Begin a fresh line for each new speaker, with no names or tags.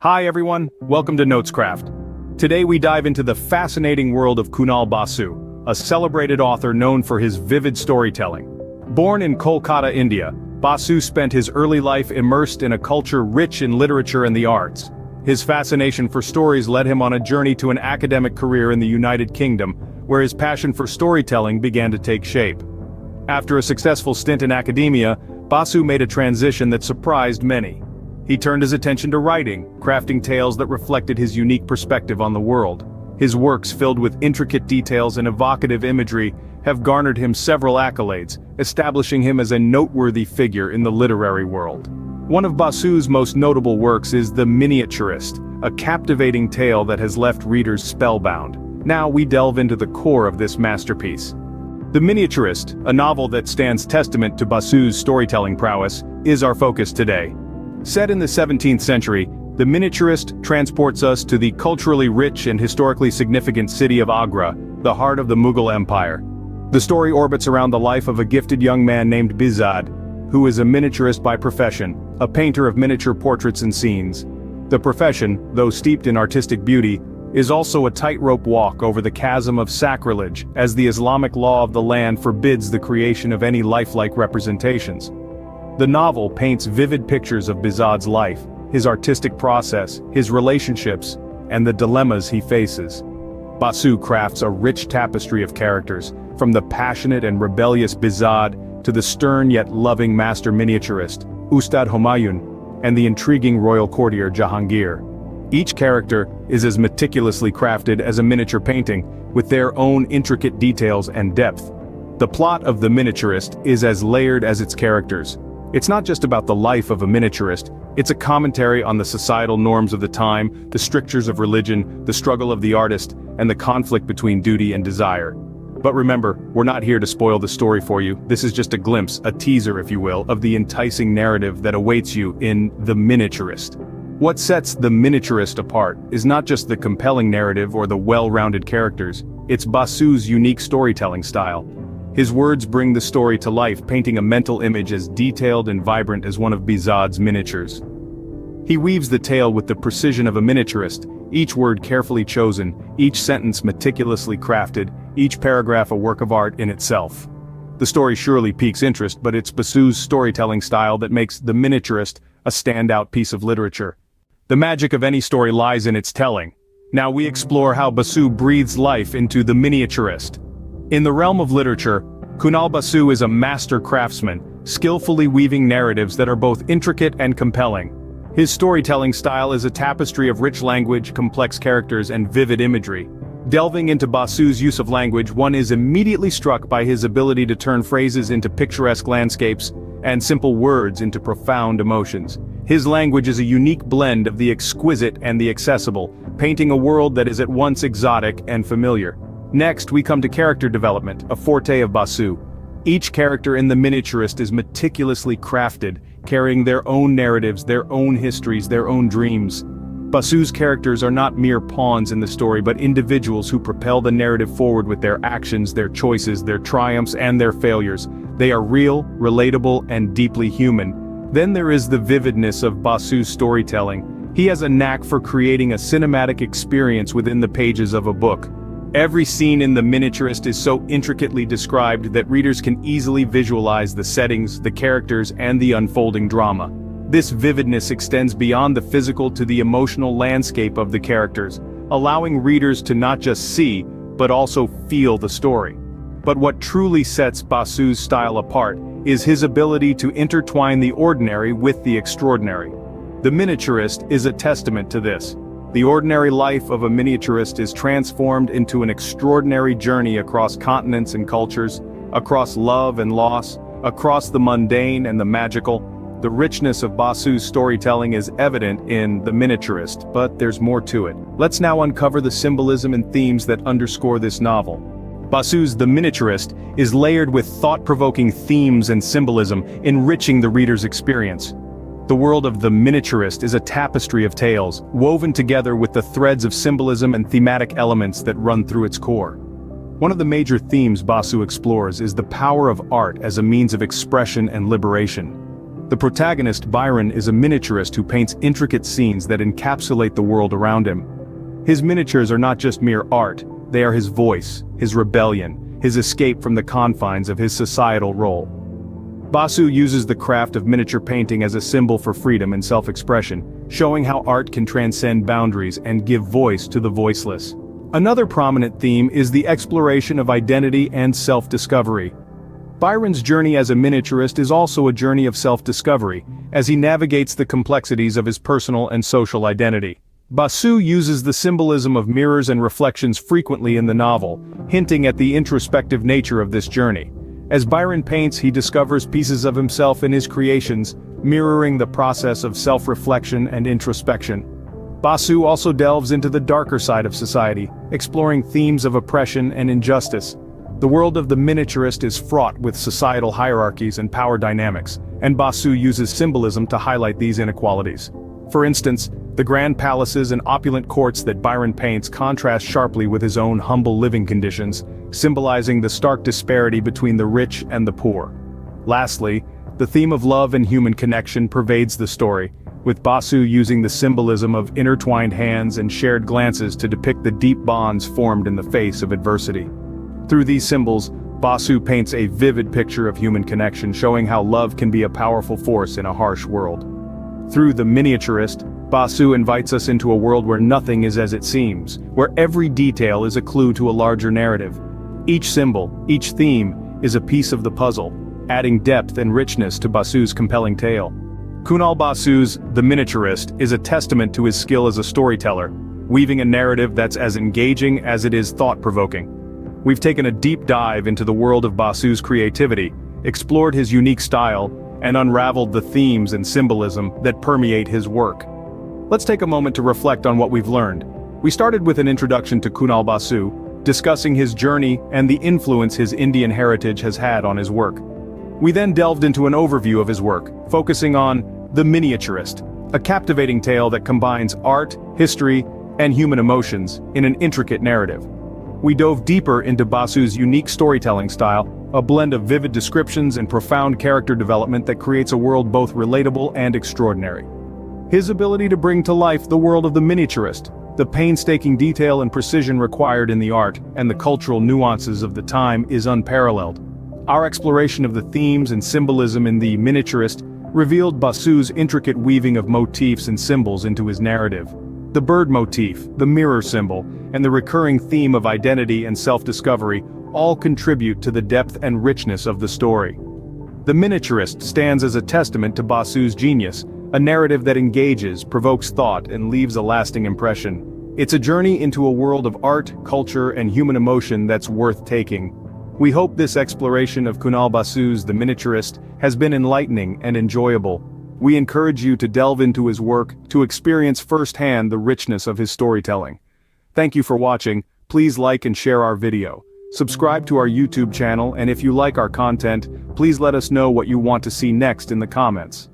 Hi everyone, welcome to Notescraft. Today we dive into the fascinating world of Kunal Basu, a celebrated author known for his vivid storytelling. Born in Kolkata, India, Basu spent his early life immersed in a culture rich in literature and the arts. His fascination for stories led him on a journey to an academic career in the United Kingdom, where his passion for storytelling began to take shape. After a successful stint in academia, Basu made a transition that surprised many. He turned his attention to writing, crafting tales that reflected his unique perspective on the world. His works, filled with intricate details and evocative imagery, have garnered him several accolades, establishing him as a noteworthy figure in the literary world. One of Basu's most notable works is The Miniaturist, a captivating tale that has left readers spellbound. Now we delve into the core of this masterpiece. The Miniaturist, a novel that stands testament to Basu's storytelling prowess, is our focus today. Set in the 17th century, The Miniaturist transports us to the culturally rich and historically significant city of Agra, the heart of the Mughal Empire. The story orbits around the life of a gifted young man named Behzad, who is a miniaturist by profession, a painter of miniature portraits and scenes. The profession, though steeped in artistic beauty, is also a tightrope walk over the chasm of sacrilege, as the Islamic law of the land forbids the creation of any lifelike representations. The novel paints vivid pictures of Behzad's life, his artistic process, his relationships, and the dilemmas he faces. Basu crafts a rich tapestry of characters, from the passionate and rebellious Behzad to the stern yet loving master miniaturist, Ustad Humayun, and the intriguing royal courtier Jahangir. Each character is as meticulously crafted as a miniature painting, with their own intricate details and depth. The plot of The Miniaturist is as layered as its characters. It's not just about the life of a miniaturist, it's a commentary on the societal norms of the time, the strictures of religion, the struggle of the artist, and the conflict between duty and desire. But remember, we're not here to spoil the story for you. This is just a glimpse, a teaser if you will, of the enticing narrative that awaits you in The Miniaturist. What sets The Miniaturist apart is not just the compelling narrative or the well-rounded characters, it's Basu's unique storytelling style. His words bring the story to life, painting a mental image as detailed and vibrant as one of Behzad's miniatures. He weaves the tale with the precision of a miniaturist, each word carefully chosen, each sentence meticulously crafted, each paragraph a work of art in itself. The story surely piques interest, but it's Basu's storytelling style that makes The Miniaturist a standout piece of literature. The magic of any story lies in its telling. Now we explore how Basu breathes life into The Miniaturist. In the realm of literature, Kunal Basu is a master craftsman, skillfully weaving narratives that are both intricate and compelling. His storytelling style is a tapestry of rich language, complex characters, and vivid imagery. Delving into Basu's use of language, one is immediately struck by his ability to turn phrases into picturesque landscapes, and simple words into profound emotions. His language is a unique blend of the exquisite and the accessible, painting a world that is at once exotic and familiar. Next, we come to character development, a forte of Basu. Each character in The Miniaturist is meticulously crafted, carrying their own narratives, their own histories, their own dreams. Basu's characters are not mere pawns in the story, but individuals who propel the narrative forward with their actions, their choices, their triumphs, and their failures. They are real, relatable, and deeply human. Then there is the vividness of Basu's storytelling. He has a knack for creating a cinematic experience within the pages of a book. Every scene in The Miniaturist is so intricately described that readers can easily visualize the settings, the characters, and the unfolding drama. This vividness extends beyond the physical to the emotional landscape of the characters, allowing readers to not just see, but also feel the story. But what truly sets Basu's style apart is his ability to intertwine the ordinary with the extraordinary. The Miniaturist is a testament to this. The ordinary life of a miniaturist is transformed into an extraordinary journey across continents and cultures, across love and loss, across the mundane and the magical. The richness of Basu's storytelling is evident in The Miniaturist, but there's more to it. Let's now uncover the symbolism and themes that underscore this novel. Basu's The Miniaturist is layered with thought-provoking themes and symbolism, enriching the reader's experience. The world of The Miniaturist is a tapestry of tales, woven together with the threads of symbolism and thematic elements that run through its core. One of the major themes Basu explores is the power of art as a means of expression and liberation. The protagonist, Byron, is a miniaturist who paints intricate scenes that encapsulate the world around him. His miniatures are not just mere art, they are his voice, his rebellion, his escape from the confines of his societal role. Basu uses the craft of miniature painting as a symbol for freedom and self-expression, showing how art can transcend boundaries and give voice to the voiceless. Another prominent theme is the exploration of identity and self-discovery. Byron's journey as a miniaturist is also a journey of self-discovery, as he navigates the complexities of his personal and social identity. Basu uses the symbolism of mirrors and reflections frequently in the novel, hinting at the introspective nature of this journey. As Byron paints, he discovers pieces of himself in his creations, mirroring the process of self-reflection and introspection. Basu also delves into the darker side of society, exploring themes of oppression and injustice. The world of the miniaturist is fraught with societal hierarchies and power dynamics, and Basu uses symbolism to highlight these inequalities. For instance, the grand palaces and opulent courts that Byron paints contrast sharply with his own humble living conditions, symbolizing the stark disparity between the rich and the poor. Lastly, the theme of love and human connection pervades the story, with Basu using the symbolism of intertwined hands and shared glances to depict the deep bonds formed in the face of adversity. Through these symbols, Basu paints a vivid picture of human connection, showing how love can be a powerful force in a harsh world. Through The Miniaturist, Basu invites us into a world where nothing is as it seems, where every detail is a clue to a larger narrative. Each symbol, each theme, is a piece of the puzzle, adding depth and richness to Basu's compelling tale. Kunal Basu's The Miniaturist is a testament to his skill as a storyteller, weaving a narrative that's as engaging as it is thought-provoking. We've taken a deep dive into the world of Basu's creativity, explored his unique style, and unraveled the themes and symbolism that permeate his work. Let's take a moment to reflect on what we've learned. We started with an introduction to Kunal Basu, discussing his journey and the influence his Indian heritage has had on his work. We then delved into an overview of his work, focusing on The Miniaturist, a captivating tale that combines art, history, and human emotions in an intricate narrative. We dove deeper into Basu's unique storytelling style, a blend of vivid descriptions and profound character development that creates a world both relatable and extraordinary. His ability to bring to life the world of the miniaturist, the painstaking detail and precision required in the art, and the cultural nuances of the time is unparalleled. Our exploration of the themes and symbolism in The Miniaturist revealed Basu's intricate weaving of motifs and symbols into his narrative. The bird motif, the mirror symbol, and the recurring theme of identity and self-discovery all contribute to the depth and richness of the story. The Miniaturist stands as a testament to Basu's genius, a narrative that engages, provokes thought, and leaves a lasting impression. It's a journey into a world of art, culture, and human emotion that's worth taking. We hope this exploration of Kunal Basu's The Miniaturist has been enlightening and enjoyable. We encourage you to delve into his work, to experience firsthand the richness of his storytelling. Thank you for watching. Please like and share our video. Subscribe to our YouTube channel, and if you like our content, please let us know what you want to see next in the comments.